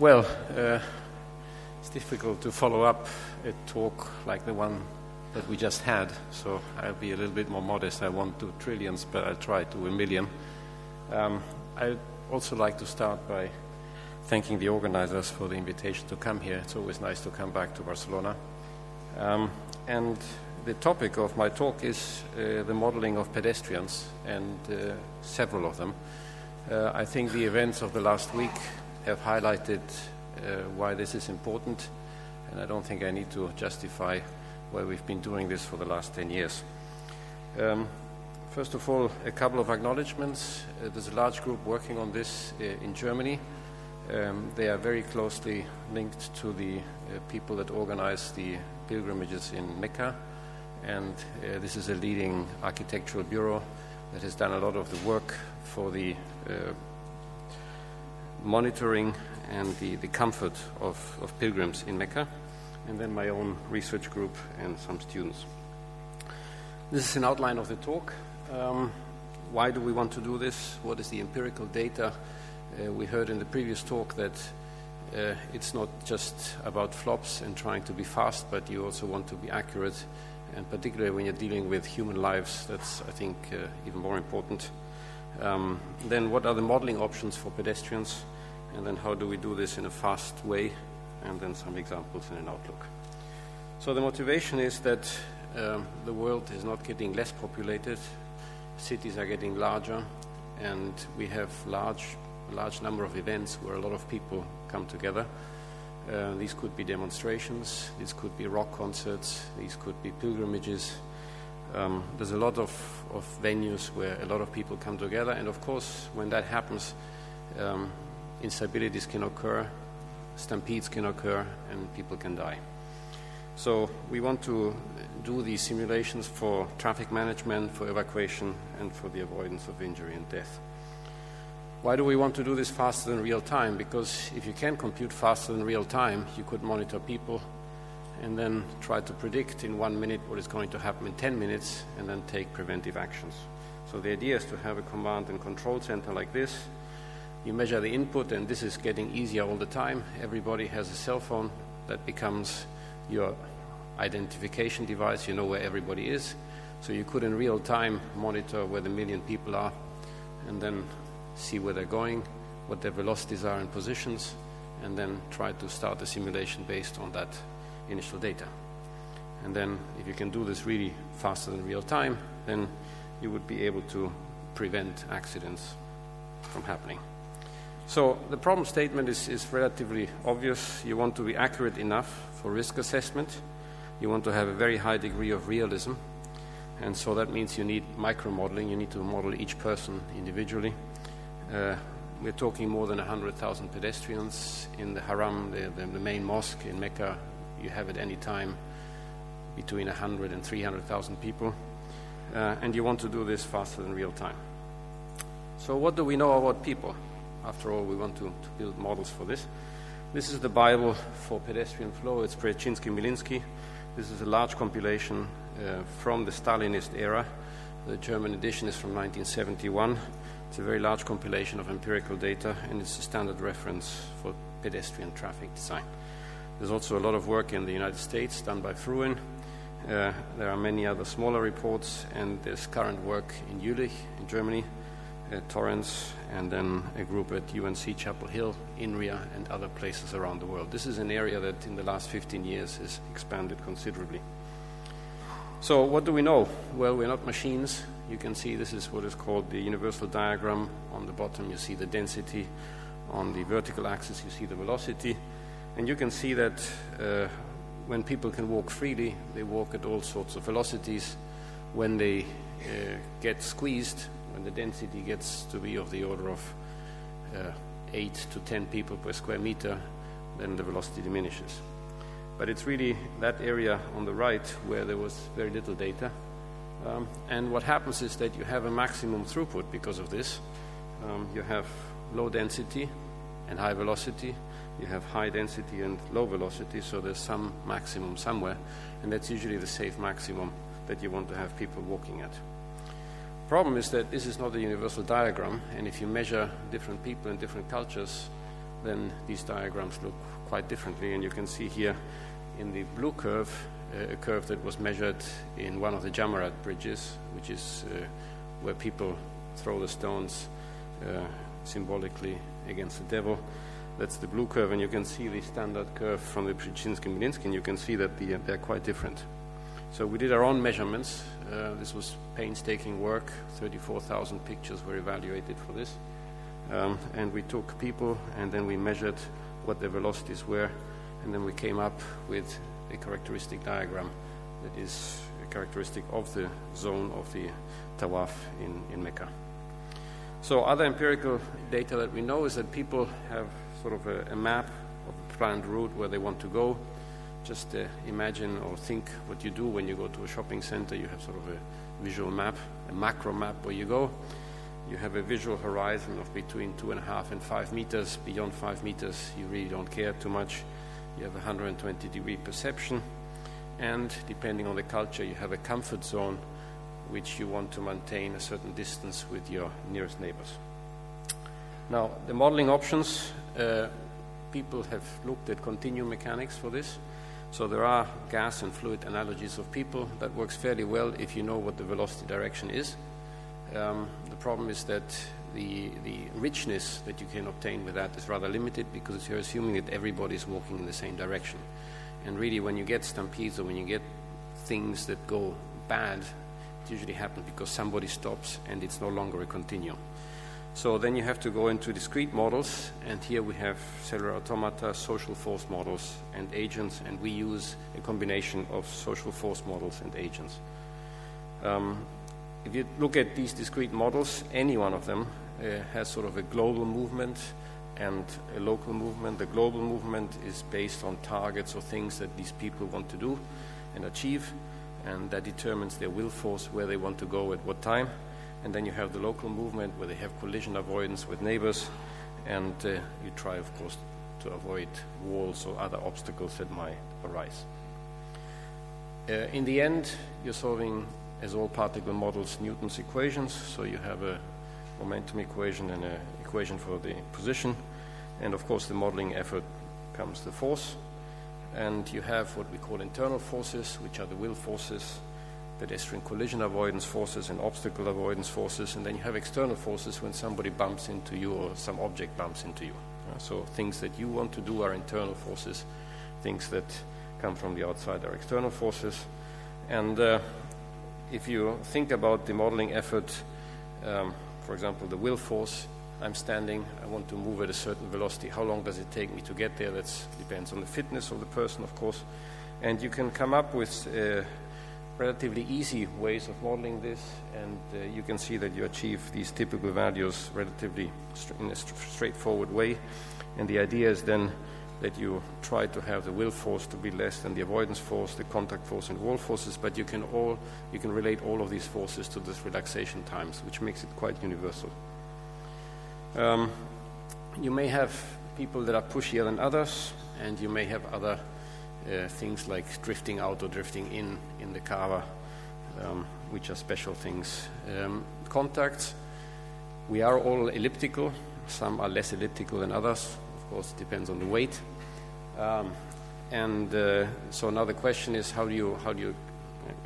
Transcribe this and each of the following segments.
Well, it's difficult to follow up a talk like the one that we just had, so I'll be a little bit more modest. I won't do trillions, but I'll try to 1,000,000. I'd also like to start by thanking the organizers for the invitation to come here. It's always nice to come back to Barcelona. And the topic of my talk is the modeling of pedestrians, and several of them. I think the events of the last week have highlighted why this is important, and I don't think I need to justify why we've been doing this for the last 10 years. First of all, a couple of acknowledgements. There's a large group working on this in Germany. They are very closely linked to the people that organize the pilgrimages in Mecca, and this is a leading architectural bureau that has done a lot of the work for the monitoring and the comfort of pilgrims in Mecca, and then my own research group and some students. This is an outline of the talk. Why do we want to do this? What is the empirical data? We heard in the previous talk that it's not just about flops and trying to be fast, but you also want to be accurate, and particularly when you're dealing with human lives, that's, I think, even more important. Then what are the modeling options for pedestrians, and then how do we do this in a fast way, and then some examples in an outlook. So the motivation is that the world is not getting less populated, cities are getting larger, and we have a large number of events where a lot of people come together. These could be demonstrations, these could be rock concerts, these could be pilgrimages. There's a lot of venues where a lot of people come together, and of course when that happens, instabilities can occur, stampedes can occur, and people can die. So we want to do these simulations for traffic management, for evacuation, and for the avoidance of injury and death. Why do we want to do this faster than real time? Because if you can compute faster than real time, you could monitor people and then try to predict in 1 minute what is going to happen in 10 minutes and then take preventive actions. So the idea is to have a command and control center like this. You measure the input, and this is getting easier all the time. Everybody has a cell phone that becomes your identification device. You know where everybody is. So you could in real time monitor where the 1,000,000 people are and then see where they're going, what their velocities are and positions, and then try to start a simulation based on that initial data. And then if you can do this really faster than real time, then you would be able to prevent accidents from happening. So the problem statement is relatively obvious. You want to be accurate enough for risk assessment. You want to have a very high degree of realism. And so that means you need micro-modeling. You need to model each person individually. We're talking more than 100,000 pedestrians in the Haram, the main mosque in Mecca. You have at any time between 100 and 300,000 people. And you want to do this faster than real time. So what do we know about people? After all, we want to build models for this. This is the Bible for pedestrian flow. It's Przeciński-Miliński. This is a large compilation from the Stalinist era. The German edition is from 1971. It's a very large compilation of empirical data, and it's a standard reference for pedestrian traffic design. There's also a lot of work in the United States done by Fruin. There are many other smaller reports, and there's current work in Jülich in Germany, Torrance, and then a group at UNC Chapel Hill, INRIA, and other places around the world. This is an area that in the last 15 years has expanded considerably. So what do we know? Well, we're not machines. You can see this is what is called the universal diagram. On the bottom you see the density. On the vertical axis you see the velocity. And you can see that when people can walk freely, they walk at all sorts of velocities. When they get squeezed, when the density gets to be of the order of 8 to 10 people per square meter, then the velocity diminishes. But it's really that area on the right where there was very little data. And what happens is that you have a maximum throughput because of this. You have low density and high velocity. You have high density and low velocity, so there's some maximum somewhere, and that's usually the safe maximum that you want to have people walking at. Problem is that this is not a universal diagram, and if you measure different people in different cultures, then these diagrams look quite differently. And you can see here in the blue curve, a curve that was measured in one of the Jamarat bridges, which is where people throw the stones symbolically against the devil. That's the blue curve, and you can see the standard curve from the Brzezinski-Mlinsky, and you can see that they're quite different. So we did our own measurements. This was painstaking work. 34,000 pictures were evaluated for this. And we took people, and then we measured what their velocities were, and then we came up with a characteristic diagram that is a characteristic of the zone of the Tawaf in Mecca. So other empirical data that we know is that people have sort of a map of a planned route where they want to go. Just imagine or think what you do when you go to a shopping center. You have sort of a visual map, a macro map where you go. You have a visual horizon of between 2.5 and 5 meters. Beyond 5 meters, you really don't care too much. You have a 120-degree perception. And depending on the culture, you have a comfort zone which you want to maintain a certain distance with your nearest neighbors. Now, the modeling options, people have looked at continuum mechanics for this. So there are gas and fluid analogies of people. That works fairly well if you know what the velocity direction is. The problem is that the richness that you can obtain with that is rather limited because you're assuming that everybody is walking in the same direction. And really, when you get stampedes or when you get things that go bad, it usually happens because somebody stops and it's no longer a continuum. So then you have to go into discrete models, and here we have cellular automata, social force models, and agents, and we use a combination of social force models and agents. If you look at these discrete models, any one of them has sort of a global movement and a local movement. The global movement is based on targets or things that these people want to do and achieve, and that determines their will force, where they want to go at what time. And then you have the local movement where they have collision avoidance with neighbors, and you try, of course, to avoid walls or other obstacles that might arise. In the end, you're solving, as all particle models, Newton's equations. So you have a momentum equation and an equation for the position. And of course, the modeling effort comes the force. And you have what we call internal forces, which are the will forces, pedestrian collision avoidance forces, and obstacle avoidance forces. And then you have external forces when somebody bumps into you or some object bumps into you. So things that you want to do are internal forces. Things that come from the outside are external forces. And if you think about the modeling effort, for example, the will force, I'm standing, I want to move at a certain velocity. How long does it take me to get there? That depends on the fitness of the person, of course. And you can come up with relatively easy ways of modeling this, and you can see that you achieve these typical values relatively in a straightforward way. And the idea is then that you try to have the will force to be less than the avoidance force, the contact force, and wall forces, but you can relate all of these forces to this relaxation times, which makes it quite universal. You may have people that are pushier than others, and you may have other things like drifting out or drifting in the Kaaba, which are special things. Contacts, we are all elliptical. Some are less elliptical than others. Of course, it depends on the weight. So now the question is, how do you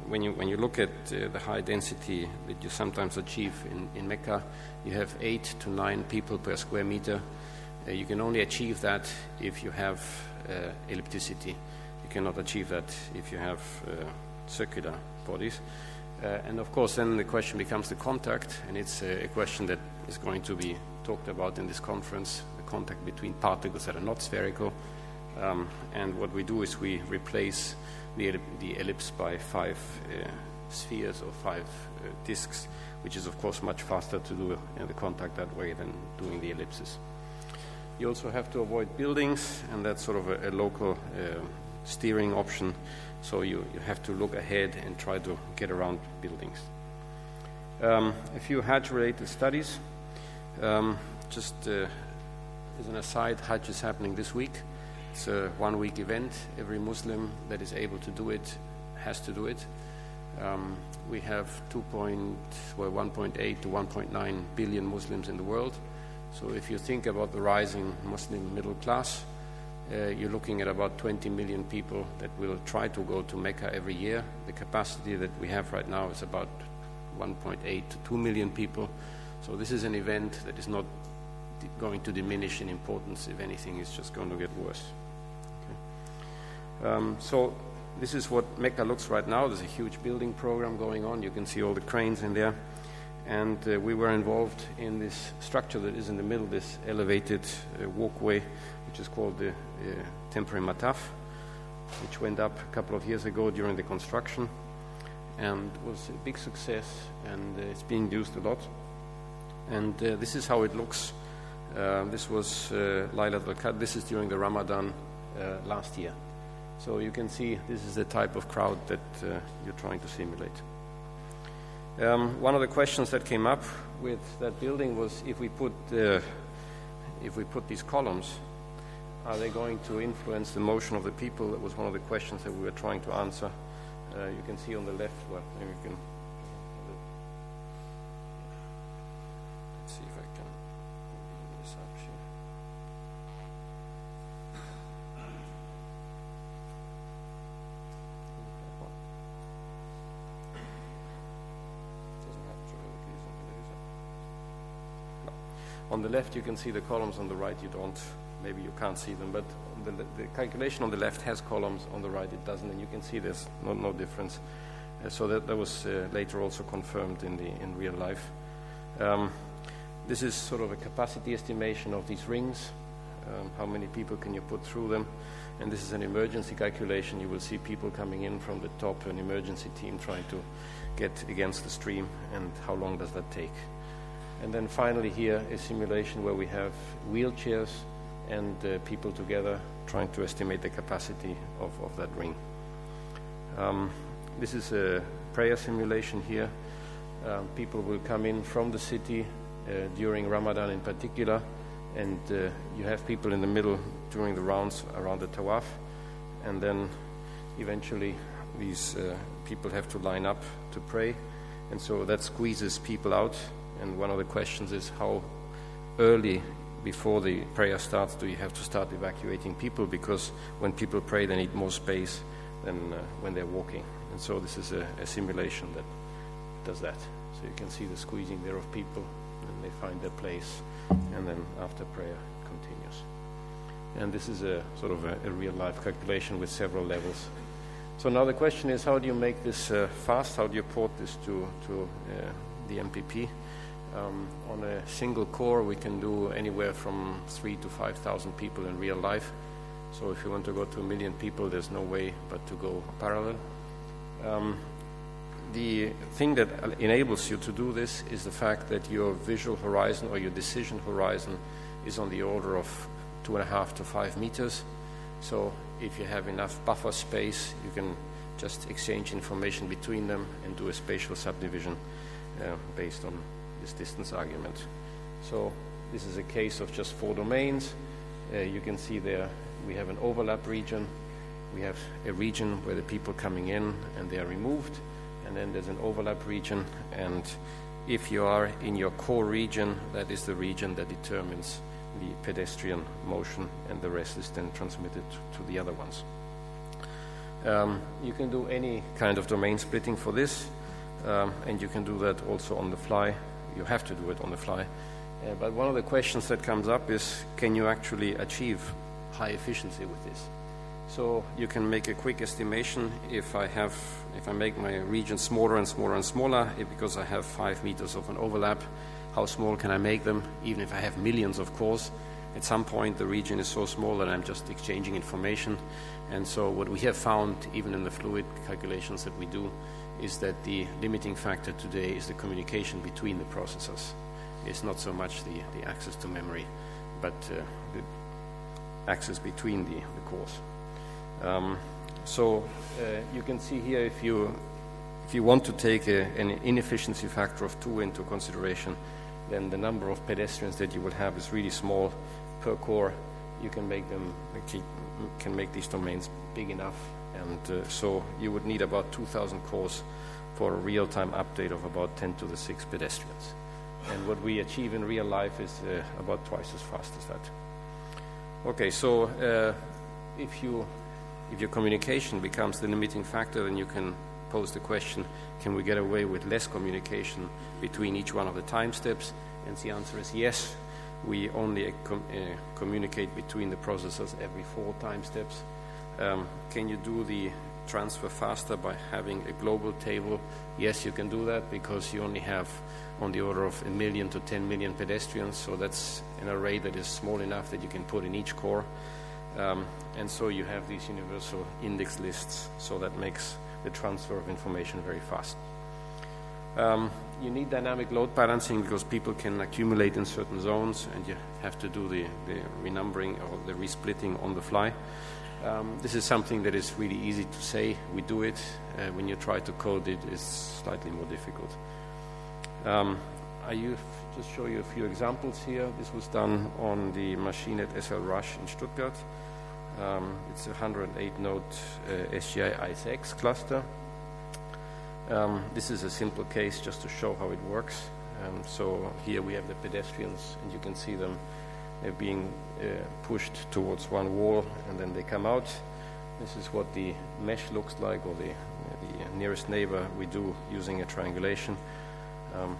when you look at the high density that you sometimes achieve in Mecca, you have 8 to 9 people per square meter. You can only achieve that if you have ellipticity. You cannot achieve that if you have circular bodies. And of course, then the question becomes the contact, and it's a question that is going to be talked about in this conference, the contact between particles that are not spherical. And what we do is we replace the ellipse by 5 spheres or 5 disks, which is of course much faster to do the contact that way than doing the ellipses. You also have to avoid buildings, and that's sort of a local steering option. So you have to look ahead and try to get around buildings. A few Hajj-related studies. Just as an aside, Hajj is happening this week. It's a 1-week event. Every Muslim that is able to do it has to do it. We have 1.8 to 1.9 billion Muslims in the world. So if you think about the rising Muslim middle class, you're looking at about 20 million people that will try to go to Mecca every year. The capacity that we have right now is about 1.8 to 2 million people. So this is an event that is not going to diminish in importance. If anything, it's just going to get worse. Okay. So this is what Mecca looks right now. There's a huge building program going on. You can see all the cranes in there. And we were involved in this structure that is in the middle, this elevated walkway, which is called the temporary mataf, which went up a couple of years ago during the construction and was a big success, and it's being used a lot. And this is how it looks. This was Laylat al-Qadr. This is during the Ramadan last year. So you can see this is the type of crowd that you're trying to simulate. One of the questions that came up with that building was if we put these columns, are they going to influence the motion of the people? That was one of the questions that we were trying to answer. You can see on the left, well, maybe we can. Let's see if I can bring this up here. On the left, you can see the columns. On the right, you don't. Maybe you can't see them, but the calculation on the left has columns. On the right, it doesn't, and you can see there's no difference. So that was later also confirmed in real life. This is sort of a capacity estimation of these rings. How many people can you put through them? And this is an emergency calculation. You will see people coming in from the top, an emergency team trying to get against the stream, and how long does that take? And then finally here, a simulation where we have wheelchairs and people together trying to estimate the capacity of that ring. This is a prayer simulation here. People will come in from the city during Ramadan in particular, and you have people in the middle during the rounds around the tawaf, and then eventually these people have to line up to pray, and so that squeezes people out. And one of the questions is how early before the prayer starts do you have to start evacuating people, because when people pray they need more space than when they're walking. And so this is a simulation that does that. So you can see the squeezing there of people, and they find their place, and then after prayer it continues. And this is a sort of a real-life calculation with several levels. So now the question is, how do you make this fast? How do you port this to the MPP? On a single core, we can do anywhere from 3,000 to 5,000 people in real life. So if you want to go to 1 million people, there's no way but to go parallel. The thing that enables you to do this is the fact that your visual horizon or your decision horizon is on the order of 2.5 to 5 meters. So if you have enough buffer space, you can just exchange information between them and do a spatial subdivision based on this distance argument. So this is a case of just 4 domains. You can see there we have an overlap region. We have a region where the people coming in and they are removed, and then there's an overlap region, and if you are in your core region, that is the region that determines the pedestrian motion, and the rest is then transmitted to the other ones. You can do any kind of domain splitting for this, and you can do that also on the fly. You have to do it on the fly. But one of the questions that comes up is, can you actually achieve high efficiency with this? So you can make a quick estimation. If I make my region smaller and smaller and smaller, because I have 5 meters of an overlap, how small can I make them? Even if I have millions of cores, at some point the region is so small that I'm just exchanging information. And so what we have found, even in the fluid calculations that we do, is that the limiting factor today is the communication between the processors. It's not so much the access to memory, but the access between the cores. So you can see here, if you want to take an inefficiency factor of 2 into consideration, then the number of pedestrians that you will have is really small per core. You can make these domains big enough, and so you would need about 2,000 cores for a real-time update of about 10 to the 6 pedestrians. and what we achieve in real life is about twice as fast as that. Okay, so if your communication becomes the limiting factor, then you can pose the question, can we get away with less communication between each one of the time steps? And the answer is yes. We only communicate between the processors every 4 time steps. Can you do the transfer faster by having a global table? Yes, you can do that, because you only have on the order of 1 million to 10 million pedestrians, so that's an array that is small enough that you can put in each core. And so you have these universal index lists, so that makes the transfer of information very fast. You need dynamic load balancing because people can accumulate in certain zones, and you have to do the renumbering or the resplitting on the fly. This is something that is really easy to say. We do it. When you try to code it, it's slightly more difficult. I just show you a few examples here. This was done on the machine at SL Rush in Stuttgart. It's a 108-node SGI ISX cluster. This is a simple case just to show how it works. So here we have the pedestrians, and you can see them being pushed towards one wall, and then they come out. This is what the mesh looks like, or the nearest neighbor we do using a triangulation,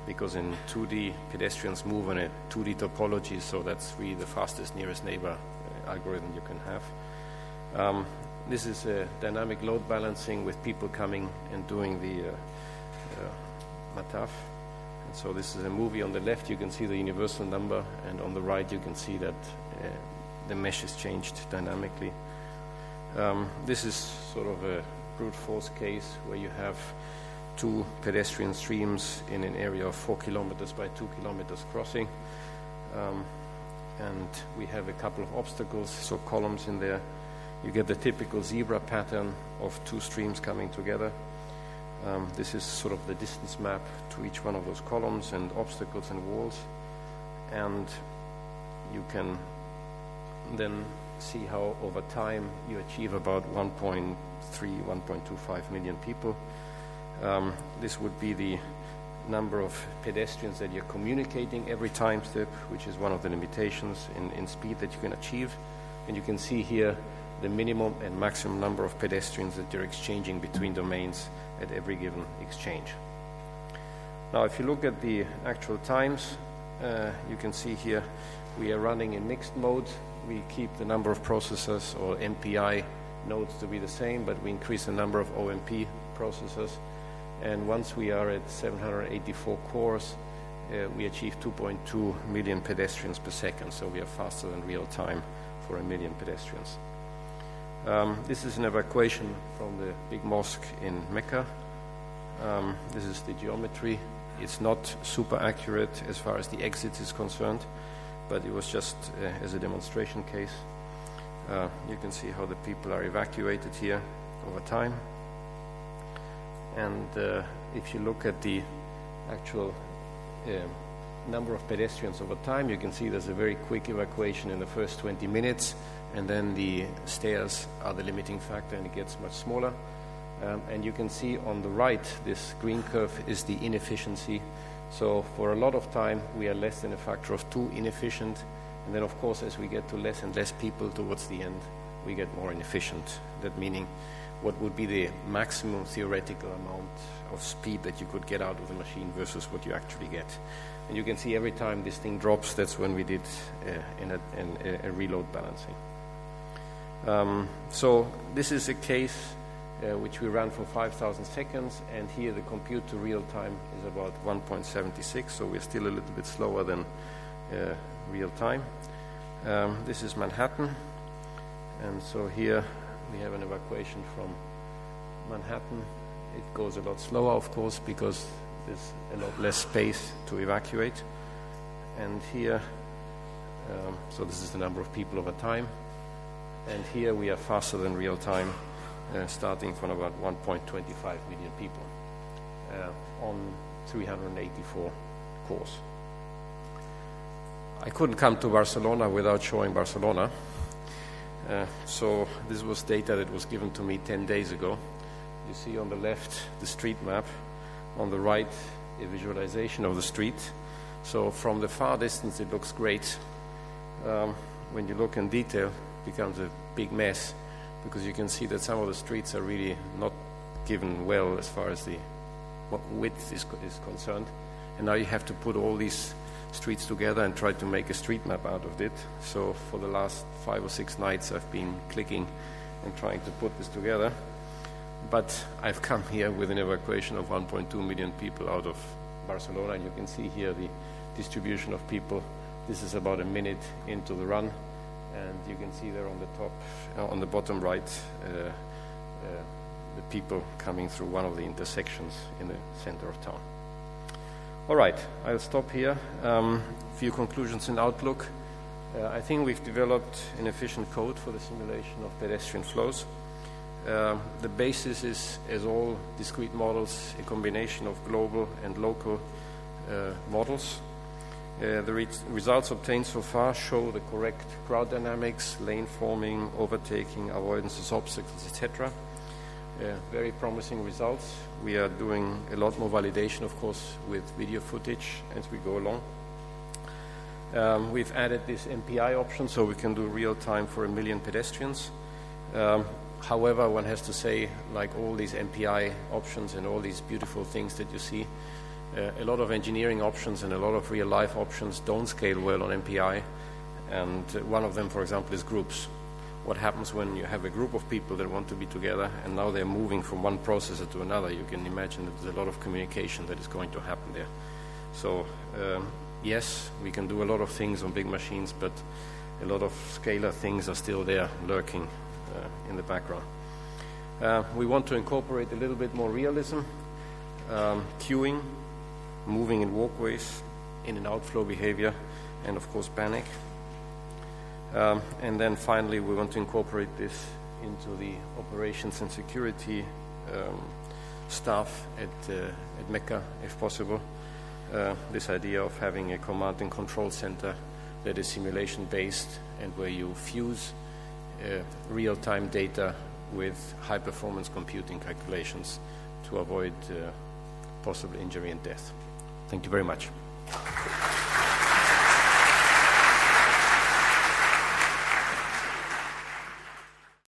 because in 2D pedestrians move in a 2D topology, so that's really the fastest nearest neighbor algorithm you can have. This is a dynamic load balancing with people coming and doing the mataf. And so this is a movie. On the left you can see the universal number, and on the right you can see that the mesh is changed dynamically. This is sort of a brute force case where you have 2 pedestrian streams in an area of 4 kilometers by 2 kilometers crossing. And we have a couple of obstacles, so columns in there. You get the typical zebra pattern of 2 streams coming together. This is sort of the distance map to each one of those columns and obstacles and walls. And you can then see how over time you achieve about 1.3, 1.25 million people. This would be the number of pedestrians that you're communicating every time step, which is one of the limitations in speed that you can achieve. And you can see here the minimum and maximum number of pedestrians that you're exchanging between domains at every given exchange. Now, if you look at the actual times, you can see here we are running in mixed mode. We keep the number of processors or MPI nodes to be the same, but we increase the number of OMP processors. And once we are at 784 cores, we achieve 2.2 million pedestrians per second, so we are faster than real time for 1 million pedestrians. This is an evacuation from the big mosque in Mecca. This is the geometry. It's not super accurate as far as the exit is concerned, but it was just as a demonstration case. You can see how the people are evacuated here over time. And if you look at the actual number of pedestrians over time, you can see there's a very quick evacuation in the first 20 minutes, and then the stairs are the limiting factor, and it gets much smaller. And you can see on the right, this green curve is the inefficiency. So for a lot of time, we are less than a factor of 2 inefficient. And then, of course, as we get to less and less people towards the end, we get more inefficient. That meaning what would be the maximum theoretical amount of speed that you could get out of the machine versus what you actually get. And you can see every time this thing drops, that's when we did a reload balancing. So this is a case which we ran for 5,000 seconds, and here the compute to real time is about 1.76, so we're still a little bit slower than real time. This is Manhattan, and so here we have an evacuation from Manhattan. It goes a lot slower, of course, because there's a lot less space to evacuate. And here, so this is the number of people over time. And here we are faster than real time, starting from about 1.25 million people on 384 cores. I couldn't come to Barcelona without showing Barcelona. So this was data that was given to me 10 days ago. You see on the left the street map, on the right a visualization of the street. So from the far distance it looks great. When you look in detail, it becomes a big mess, because you can see that some of the streets are really not given well as far as the width is concerned. And now you have to put all these streets together and try to make a street map out of it. So for the last 5 or 6 nights I've been clicking and trying to put this together. But I've come here with an evacuation of 1.2 million people out of Barcelona, and you can see here the distribution of people. This is about a minute into the run, and you can see there on the top, on the bottom right, the people coming through one of the intersections in the center of town. All right, I'll stop here. Few conclusions and outlook. I think we've developed an efficient code for the simulation of pedestrian flows. The basis is, as all discrete models, a combination of global and local models. The results obtained so far show the correct crowd dynamics, lane forming, overtaking, avoidance of obstacles, etc. Very promising results. We are doing a lot more validation, of course, with video footage as we go along. We've added this MPI option, so we can do real time for 1 million pedestrians. However, one has to say, like all these MPI options and all these beautiful things that you see, a lot of engineering options and a lot of real-life options don't scale well on MPI, and one of them, for example, is groups. What happens when you have a group of people that want to be together and now they're moving from one processor to another? You can imagine that there's a lot of communication that is going to happen there. So, yes, we can do a lot of things on big machines, but a lot of scalar things are still there lurking in the background. We want to incorporate a little bit more realism, queuing, moving in walkways, in and outflow behavior, and of course panic. And then finally we want to incorporate this into the operations and security staff at Mecca, if possible. This idea of having a command and control center that is simulation based and where you fuse real-time data with high-performance computing calculations to avoid possible injury and death. Thank you very much.